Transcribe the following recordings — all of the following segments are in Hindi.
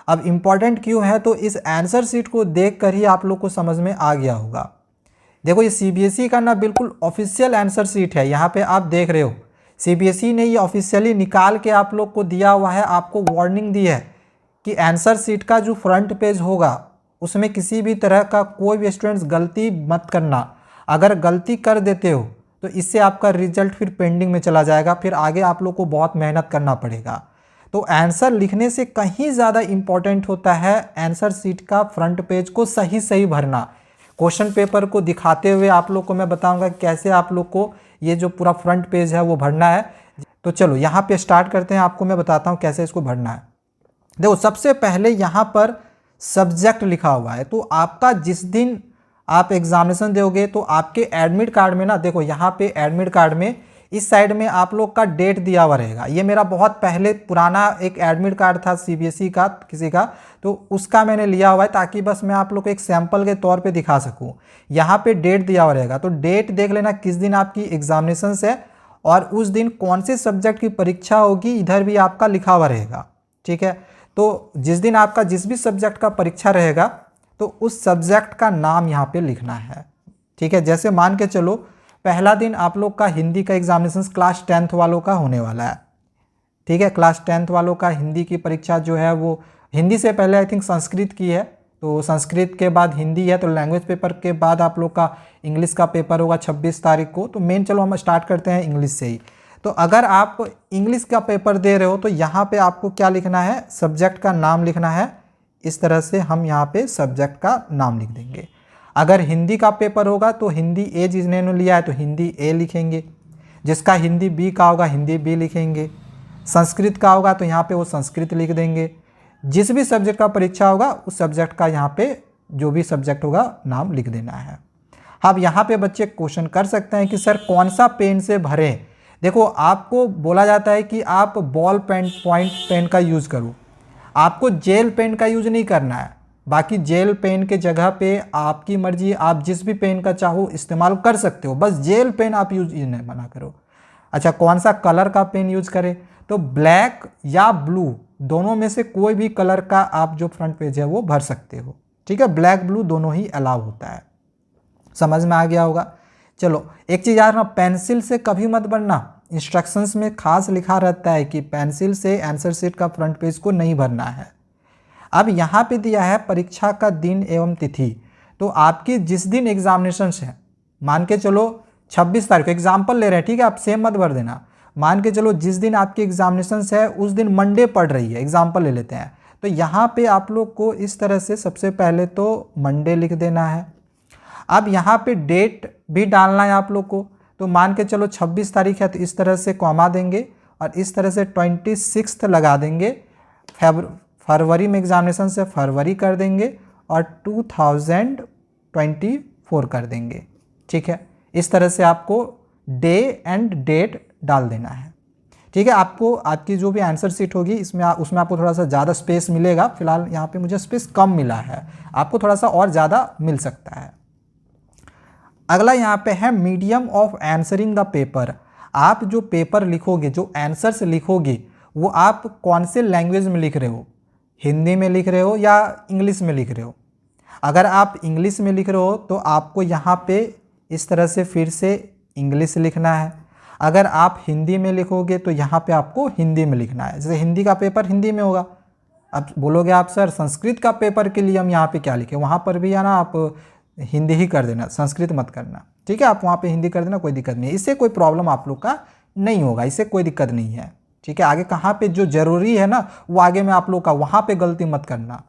अब इम्पॉर्टेंट क्यों है, तो इस आंसर शीट को देख कर ही आप लोग को समझ में आ गया होगा। देखो ये सीबीएसई का ना बिल्कुल ऑफिशियल आंसर शीट है, यहाँ पे आप देख रहे हो सीबीएसई ने ये ऑफिशियली निकाल के आप लोग को दिया हुआ है, आपको वार्निंग दी है कि आंसर शीट का जो फ्रंट पेज होगा उसमें किसी भी तरह का कोई भी स्टूडेंट्स गलती मत करना। अगर गलती कर देते हो तो इससे आपका रिजल्ट फिर पेंडिंग में चला जाएगा, फिर आगे आप लोग को बहुत मेहनत करना पड़ेगा। तो आंसर लिखने से कहीं ज़्यादा इम्पॉर्टेंट होता है आंसर शीट का फ्रंट पेज को सही सही भरना। क्वेश्चन पेपर को दिखाते हुए आप लोग को मैं बताऊंगा कैसे आप लोग को ये जो पूरा फ्रंट पेज है वो भरना है। तो चलो यहाँ पे स्टार्ट करते हैं, आपको मैं बताता हूँ कैसे इसको भरना है। देखो सबसे पहले यहाँ पर सब्जेक्ट लिखा हुआ है, तो आपका जिस दिन आप एग्जामिनेशन दोगे तो आपके एडमिट कार्ड में ना, देखो यहाँ पे एडमिट कार्ड में इस साइड में आप लोग का डेट दिया हुआ रहेगा। ये मेरा बहुत पहले पुराना एक एडमिट कार्ड था सीबीएसई का किसी का, तो उसका मैंने लिया हुआ है ताकि बस मैं आप लोग को एक सैंपल के तौर पे दिखा सकूं। यहाँ पे डेट दिया हुआ रहेगा, तो डेट देख लेना किस दिन आपकी एग्जामिनेशन है और उस दिन कौन से सब्जेक्ट की परीक्षा होगी, इधर भी आपका लिखा हुआ रहेगा। ठीक है, तो जिस दिन आपका जिस भी सब्जेक्ट का परीक्षा रहेगा तो उस सब्जेक्ट का नाम यहाँ पे लिखना है। ठीक है, जैसे मान के चलो पहला दिन आप लोग का हिंदी का एग्जामिनेशन क्लास 10th वालों का होने वाला है। ठीक है, क्लास 10th वालों का हिंदी की परीक्षा जो है वो हिंदी से पहले आई थिंक संस्कृत की है, तो संस्कृत के बाद हिंदी है, तो लैंग्वेज पेपर के बाद आप लोग का इंग्लिश का पेपर होगा 26 तारीख को। तो मेन चलो हम स्टार्ट करते हैं इंग्लिश से ही। तो अगर आप इंग्लिश का पेपर दे रहे हो तो यहाँ पे आपको क्या लिखना है, सब्जेक्ट का नाम लिखना है। इस तरह से हम यहाँ पे सब्जेक्ट का नाम लिख देंगे। अगर हिंदी का पेपर होगा तो हिंदी ए जिसने लिया है तो हिंदी ए लिखेंगे, जिसका हिंदी बी का होगा हिंदी बी लिखेंगे, संस्कृत का होगा तो यहाँ पे वो संस्कृत लिख देंगे। जिस भी सब्जेक्ट का परीक्षा होगा उस सब्जेक्ट का यहाँ पे जो भी सब्जेक्ट होगा नाम लिख देना है। अब यहाँ पे बच्चे क्वेश्चन कर सकते हैं कि सर कौन सा पेन से भरें। देखो आपको बोला जाता है कि आप बॉल पेन पॉइंट पेन का यूज़ करो, आपको जेल पेन का यूज़ नहीं करना है। बाकी जेल पेन के जगह पे आपकी मर्जी, आप जिस भी पेन का चाहो इस्तेमाल कर सकते हो, बस जेल पेन आप यूज नहीं मना करो। अच्छा कौन सा कलर का पेन यूज करें, तो ब्लैक या ब्लू दोनों में से कोई भी कलर का आप जो फ्रंट पेज है वो भर सकते हो। ठीक है, ब्लैक ब्लू दोनों ही अलाउ होता है। समझ में आ गया होगा। चलो एक चीज़ याद रखना, पेंसिल से कभी मत भरना। इंस्ट्रक्शंस में खास लिखा रहता है कि पेंसिल से आंसर शीट का फ्रंट पेज को नहीं भरना है। अब यहाँ पे दिया है परीक्षा का दिन एवं तिथि, तो आपकी जिस दिन एग्जामिनेशन है, मान के चलो 26 तारीख को एग्जाम्पल ले रहे हैं, ठीक है, आप सेम मत भर देना। मान के चलो जिस दिन आपकी एग्जामिनेशन है उस दिन मंडे पड़ रही है, एग्जाम्पल ले लेते हैं, तो यहाँ पे आप लोग को इस तरह से सबसे पहले तो मंडे लिख देना है। अब यहाँ पे डेट भी डालना है आप लोग को, तो मान के चलो 26 तारीख है तो इस तरह से कॉमा देंगे और इस तरह से 26 लगा देंगे। फरवरी में एग्जामिनेशन से फरवरी कर देंगे और 2024 कर देंगे। ठीक है, इस तरह से आपको डे एंड डेट डाल देना है। ठीक है, आपको आपकी जो भी आंसर शीट होगी उसमें आपको थोड़ा सा ज़्यादा स्पेस मिलेगा। फिलहाल यहाँ पे मुझे स्पेस कम मिला है, आपको थोड़ा सा और ज़्यादा मिल सकता है। अगला यहाँ पे है medium of answering the paper. आप जो पेपर लिखोगे, जो आंसर्स लिखोगे, वो आप कौन से लैंग्वेज में लिख रहे हो, हिंदी में लिख रहे हो या इंग्लिश में लिख रहे हो। अगर आप इंग्लिश में लिख रहे हो तो आपको यहाँ पे इस तरह से फिर से इंग्लिश लिखना है। अगर आप हिंदी में लिखोगे तो यहाँ पे आपको हिंदी में लिखना है। जैसे हिंदी का पेपर हिंदी में होगा, अब बोलोगे आप सर संस्कृत का पेपर के लिए हम यहाँ पे क्या लिखें, वहाँ पर भी है ना आप हिंदी ही कर देना, संस्कृत मत करना। ठीक है, आप वहाँ पे हिंदी कर देना, कोई दिक्कत नहीं है, इससे कोई प्रॉब्लम आप लोग का नहीं होगा, इससे कोई दिक्कत नहीं है। ठीक है, आगे कहाँ पे जो जरूरी है ना वो आगे में आप लोग का, वहाँ पे गलती मत करना।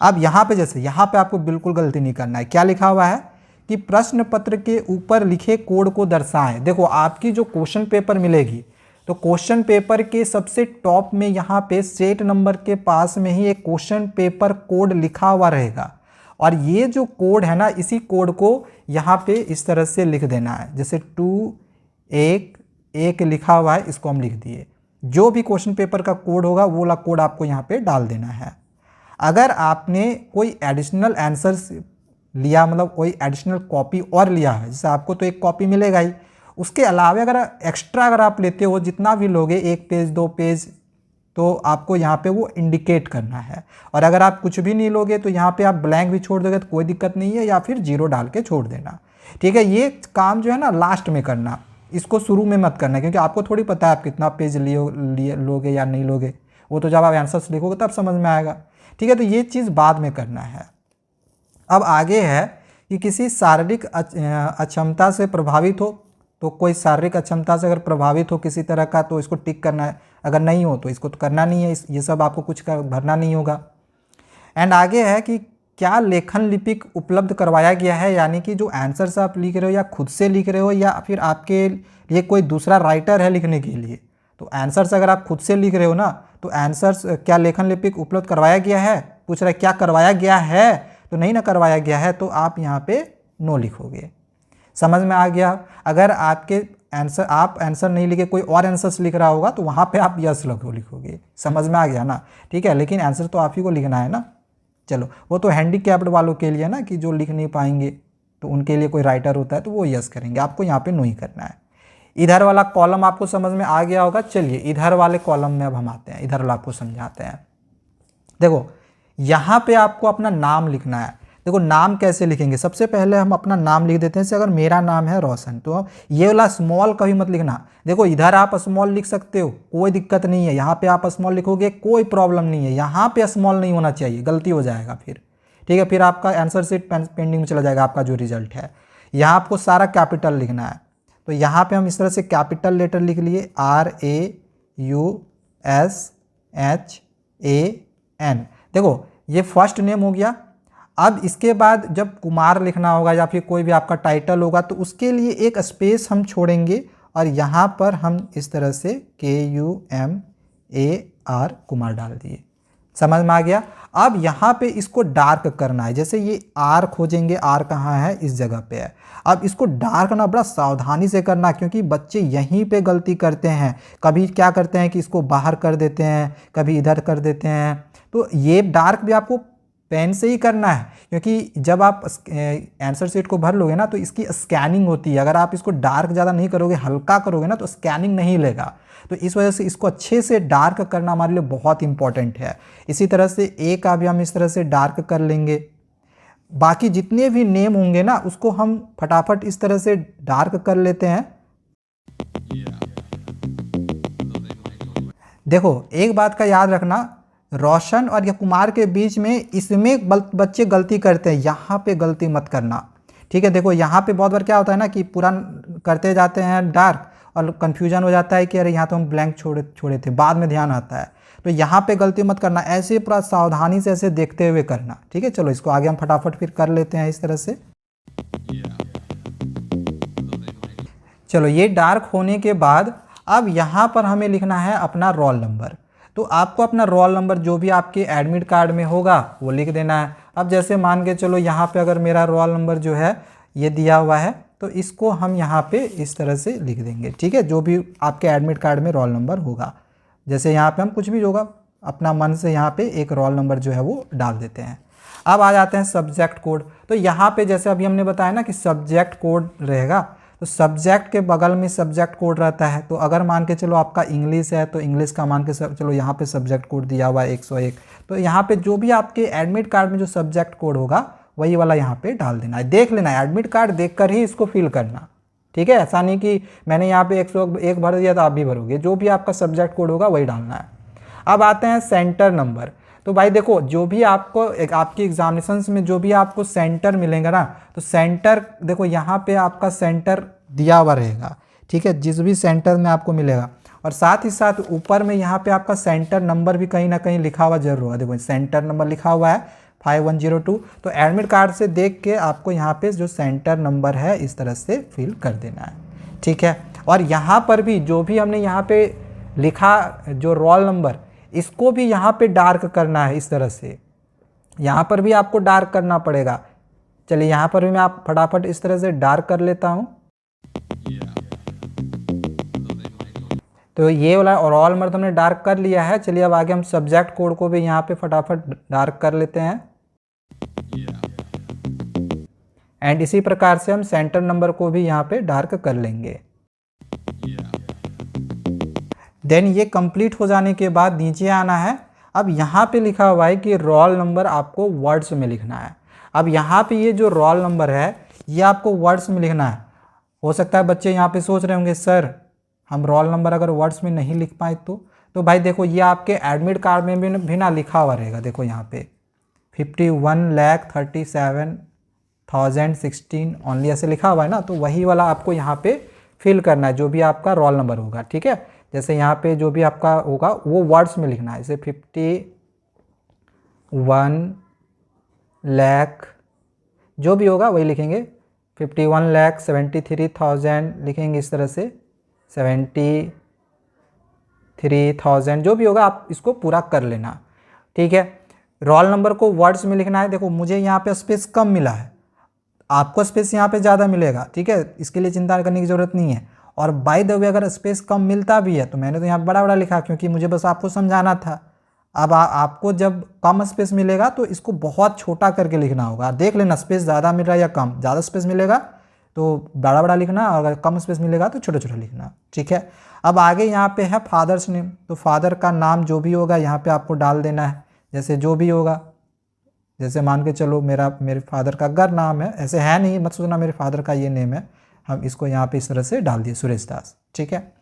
अब यहाँ पे जैसे यहाँ पे आपको बिल्कुल गलती नहीं करना है। क्या लिखा हुआ है कि प्रश्न पत्र के ऊपर लिखे कोड को दर्शाएं। देखो आपकी जो क्वेश्चन पेपर मिलेगी तो क्वेश्चन पेपर के सबसे टॉप में यहाँ पे सेट नंबर के पास में ही एक क्वेश्चन पेपर कोड लिखा हुआ रहेगा, और ये जो कोड है ना इसी कोड को यहाँ पे इस तरह से लिख देना है। जैसे 211 लिखा हुआ है, इसको हम लिख दिए। जो भी क्वेश्चन पेपर का कोड होगा वो वाला कोड आपको यहाँ पे डाल देना है। अगर आपने कोई एडिशनल आंसर्स लिया, मतलब कोई एडिशनल कॉपी और लिया है, जैसे आपको तो एक कॉपी मिलेगा ही, उसके अलावा अगर एक्स्ट्रा अगर आप लेते हो, जितना भी लोगे 1 पेज 2 पेज तो आपको यहाँ पे वो इंडिकेट करना है। और अगर आप कुछ भी नहीं लोगे तो यहाँ पे आप ब्लैंक भी छोड़ दोगे तो कोई दिक्कत नहीं है, या फिर जीरो डाल के छोड़ देना। ठीक है, ये काम जो है ना लास्ट में करना, इसको शुरू में मत करना, क्योंकि आपको थोड़ी पता है आप कितना पेज लोगे या नहीं लोगे, वो तो जब आप आंसर्स लिखोगे तब समझ में आएगा। ठीक है, तो ये चीज़ बाद में करना है। अब आगे है कि किसी शारीरिक अक्षमता से प्रभावित हो, तो कोई शारीरिक अक्षमता से अगर प्रभावित हो किसी तरह का तो इसको टिक करना है, अगर नहीं हो तो इसको तो करना नहीं है, ये सब आपको कुछ भरना नहीं होगा। एंड आगे है कि क्या लेखन लिपिक उपलब्ध करवाया गया है, यानी कि जो आंसर्स आप लिख रहे हो या खुद से लिख रहे हो या फिर आपके लिए कोई दूसरा राइटर है लिखने के लिए। तो आंसर्स अगर आप खुद से लिख रहे हो ना, तो आंसर्स क्या लेखन लिपिक उपलब्ध करवाया गया है, पूछ रहा है क्या करवाया गया है, तो नहीं ना करवाया गया है, तो आप यहाँ पे नो लिखोगे। समझ में आ गया। अगर आपके आंसर आप आंसर नहीं लिखे कोई और आंसर्स लिख रहा होगा तो वहाँ पे आप यस लिखोगे। समझ में आ गया ना। ठीक है, लेकिन आंसर तो आप ही को लिखना है ना। चलो, वो तो हैंडीकैप्ड वालों के लिए ना, कि जो लिख नहीं पाएंगे तो उनके लिए कोई राइटर होता है तो वो यस करेंगे, आपको यहाँ पे नो ही करना है। इधर वाला कॉलम आपको समझ में आ गया होगा। चलिए इधर वाले कॉलम में अब हम आते हैं, इधर वाला आपको समझाते हैं। देखो यहाँ पे आपको अपना नाम लिखना है। देखो नाम कैसे लिखेंगे, सबसे पहले हम अपना नाम लिख देते हैं। जैसे अगर मेरा नाम है रोशन, तो ये वाला स्मॉल कभी मत लिखना। देखो इधर आप स्मॉल लिख सकते हो, कोई दिक्कत नहीं है, यहाँ पे आप स्मॉल लिखोगे कोई प्रॉब्लम नहीं है, यहाँ पे स्मॉल नहीं होना चाहिए, गलती हो जाएगा फिर। ठीक है, फिर आपका आंसर शीट पेंडिंग में चला जाएगा, आपका जो रिजल्ट है। यहाँ आपको सारा कैपिटल लिखना है, तो यहाँ पे हम इस तरह से कैपिटल लेटर लिख लिए, RAUSHAN। देखो ये फर्स्ट नेम हो गया। अब इसके बाद जब कुमार लिखना होगा या फिर कोई भी आपका टाइटल होगा तो उसके लिए एक स्पेस हम छोड़ेंगे और यहाँ पर हम इस तरह से KUMAR कुमार डाल दिए। समझ में आ गया। अब यहाँ पे इसको डार्क करना है, जैसे ये आर खोजेंगे, आर कहाँ है, इस जगह पे है। अब इसको डार्क ना बड़ा सावधानी से करना, क्योंकि बच्चे यहीं पे गलती करते हैं। कभी क्या करते हैं कि इसको बाहर कर देते हैं, कभी इधर कर देते हैं। तो ये डार्क भी आपको पेन से ही करना है, क्योंकि जब आप आंसर शीट को भर लोगे ना तो इसकी स्कैनिंग होती है। अगर आप इसको डार्क ज़्यादा नहीं करोगे, हल्का करोगे ना, तो स्कैनिंग नहीं लेगा। तो इस वजह से इसको अच्छे से डार्क करना हमारे लिए बहुत इंपॉर्टेंट है। इसी तरह से ए का भी हम इस तरह से डार्क कर लेंगे। बाकी जितने भी नेम होंगे ना उसको हम फटाफट इस तरह से डार्क कर लेते हैं। देखो एक बात का याद रखना, रोशन और या कुमार के बीच में इसमें बच्चे गलती करते हैं, यहाँ पे गलती मत करना। ठीक है, देखो यहाँ पे बहुत बार क्या होता है ना कि पूरा करते जाते हैं डार्क और कन्फ्यूजन हो जाता है कि अरे यहाँ तो हम ब्लैंक छोड़े थे, बाद में ध्यान आता है। तो यहाँ पे गलती मत करना, ऐसे पूरा सावधानी से ऐसे देखते हुए करना। ठीक है, चलो इसको आगे हम फटाफट फिर कर लेते हैं इस तरह से। चलो ये डार्क होने के बाद अब यहाँ पर हमें लिखना है अपना रोल नंबर। तो आपको अपना रोल नंबर जो भी आपके एडमिट कार्ड में होगा वो लिख देना है। अब जैसे मान के चलो यहाँ पे अगर मेरा रोल नंबर जो है ये दिया हुआ है, तो इसको हम यहाँ पे इस तरह से लिख देंगे। ठीक है, जो भी आपके एडमिट कार्ड में रोल नंबर होगा, जैसे यहाँ पे हम कुछ भी होगा अपना मन से यहाँ पे एक रोल नंबर जो है वो डाल देते हैं। अब आ जाते हैं सब्जेक्ट कोड। तो यहाँ पे जैसे अभी हमने बताया ना कि सब्जेक्ट कोड रहेगा, तो सब्जेक्ट के बगल में सब्जेक्ट कोड रहता है। तो अगर मान के चलो आपका इंग्लिश है तो इंग्लिश का मान के चलो यहाँ पे सब्जेक्ट कोड दिया हुआ है 101। तो यहाँ पे जो भी आपके एडमिट कार्ड में जो सब्जेक्ट कोड होगा वही वाला यहाँ पे डाल देना है। देख लेना है, एडमिट कार्ड देखकर ही इसको फिल करना। ठीक है, ऐसा नहीं कि मैंने यहाँ पे 101 भर दिया तो आप भी भरोगे, जो भी आपका सब्जेक्ट कोड होगा वही डालना है। अब आते हैं सेंटर नंबर। तो भाई देखो जो भी आपको आपकी एग्जामिनेशंस में जो भी आपको सेंटर मिलेगा ना, तो सेंटर देखो यहाँ पे आपका सेंटर दिया हुआ रहेगा। ठीक है, जिस भी सेंटर में आपको मिलेगा, और साथ ही साथ ऊपर में यहाँ पे आपका सेंटर नंबर भी कहीं ना कहीं लिखा हुआ जरूर होगा। देखो सेंटर नंबर लिखा हुआ है 5102। तो एडमिट कार्ड से देख के आपको यहाँ पे जो सेंटर नंबर है इस तरह से फिल कर देना है। ठीक है, और यहाँ पर भी जो भी हमने यहाँ पे लिखा जो रोल नंबर, इसको भी यहाँ पे डार्क करना है इस तरह से। यहाँ पर भी आपको डार्क करना पड़ेगा। चलिए यहाँ पर भी मैं आप फटाफट इस तरह से डार्क कर लेता हूँ। तो ये वाला रोल नंबर तो हमने डार्क कर लिया है। चलिए अब आगे हम सब्जेक्ट कोड को भी यहाँ पे फटाफट डार्क कर लेते हैं। एंड इसी प्रकार से हम सेंटर नंबर को भी यहाँ पे डार्क कर लेंगे। देन ये कंप्लीट हो जाने के बाद नीचे आना है। अब यहाँ पे लिखा हुआ है कि रोल नंबर आपको वर्ड्स में लिखना है। अब यहाँ पे ये जो रोल नंबर है ये आपको वर्ड्स में लिखना है। हो सकता है बच्चे यहाँ पे सोच रहे होंगे सर हम रोल नंबर अगर वर्ड्स में नहीं लिख पाए तो भाई देखो ये आपके एडमिट कार्ड में भी ना लिखा हुआ रहेगा। देखो यहाँ पे 51,37,016 ओनली ऐसे लिखा हुआ है ना, तो वही वाला आपको यहाँ पे फिल करना है जो भी आपका रोल नंबर होगा। ठीक है, जैसे यहाँ पे जो भी आपका होगा वो वर्ड्स में लिखना है। जैसे 51,00,000 जो भी होगा वही लिखेंगे। 51,73,000 लिखेंगे इस तरह से। 73,000 जो भी होगा आप इसको पूरा कर लेना। ठीक है, रोल नंबर को वर्ड्स में लिखना है। देखो मुझे यहाँ पे स्पेस कम मिला है, आपको स्पेस यहाँ पे ज़्यादा मिलेगा। ठीक है, इसके लिए चिंता करने की ज़रूरत नहीं है। और बाय द वे अगर स्पेस कम मिलता भी है तो मैंने तो यहाँ बड़ा बड़ा लिखा क्योंकि मुझे बस आपको समझाना था। अब आपको जब कम स्पेस मिलेगा तो इसको बहुत छोटा करके लिखना होगा। देख लेना स्पेस ज़्यादा मिल रहा है या कम। ज़्यादा स्पेस मिलेगा तो बड़ा बड़ा लिखना और अगर कम स्पेस मिलेगा तो छोटा छोटा लिखना। ठीक है, अब आगे यहाँ पे है फादर्स नेम। तो फादर का नाम जो भी होगा यहाँ पे आपको डाल देना है। जैसे जो भी होगा, जैसे मान के चलो मेरे फादर का अगर नाम है, ऐसे है नहीं मत सोचना मेरे फादर का ये नेम है, हम इसको यहाँ पे इस तरह से डाल दिए सुरेश दास। ठीक है,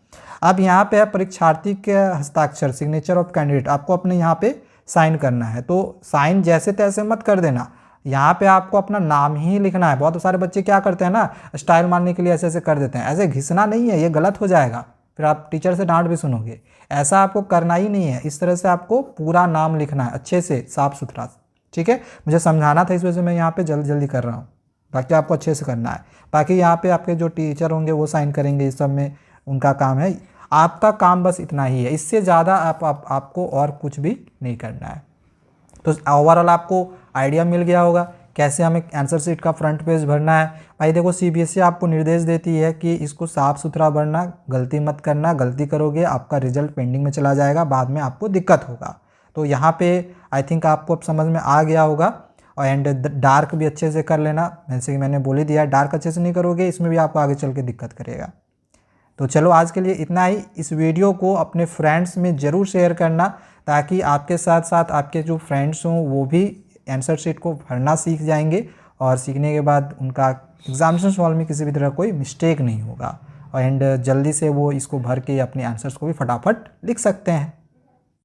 अब यहाँ पे है परीक्षार्थी के हस्ताक्षर, सिग्नेचर ऑफ कैंडिडेट। आपको अपने यहाँ पे साइन करना है, तो साइन जैसे तैसे मत कर देना। यहाँ पे आपको अपना नाम ही लिखना है। बहुत सारे बच्चे क्या करते हैं ना, स्टाइल मारने के लिए ऐसे ऐसे कर देते हैं। ऐसे घिसना नहीं है, ये गलत हो जाएगा, फिर आप टीचर से डांट भी सुनोगे। ऐसा आपको करना ही नहीं है। इस तरह से आपको पूरा नाम लिखना है अच्छे से, साफ सुथरा। ठीक है, मुझे समझाना था इस वजह से मैं यहाँ पे जल्दी कर रहा हूँ, बाकी आपको अच्छे से करना है। बाकी यहाँ पे आपके जो टीचर होंगे वो साइन करेंगे, इस सब में उनका काम है। आपका काम बस इतना ही है, इससे ज़्यादा आपको और कुछ भी नहीं करना है। तो ओवरऑल आपको आइडिया मिल गया होगा कैसे हमें आंसर शीट का फ्रंट पेज भरना है। भाई देखो सीबीएसई आपको निर्देश देती है कि इसको साफ़ सुथरा भरना, गलती मत करना। गलती करोगे आपका रिजल्ट पेंडिंग में चला जाएगा, बाद में आपको दिक्कत होगा। तो यहाँ पे आई थिंक आपको अब समझ में आ गया होगा। और एंड डार्क भी अच्छे से कर लेना, जैसे कि मैंने बोल ही दिया। डार्क अच्छे से नहीं करोगे इसमें भी आपको आगे चल के दिक्कत करेगा। तो चलो आज के लिए इतना ही। इस वीडियो को अपने फ्रेंड्स में ज़रूर शेयर करना ताकि आपके साथ साथ आपके जो फ्रेंड्स हों वो भी आंसर शीट को भरना सीख जाएंगे और सीखने के बाद उनका एग्जामिनेशन हॉल में किसी भी तरह कोई मिस्टेक नहीं होगा। और एंड जल्दी से वो इसको भर के अपने आंसर्स को भी फटाफट लिख सकते हैं।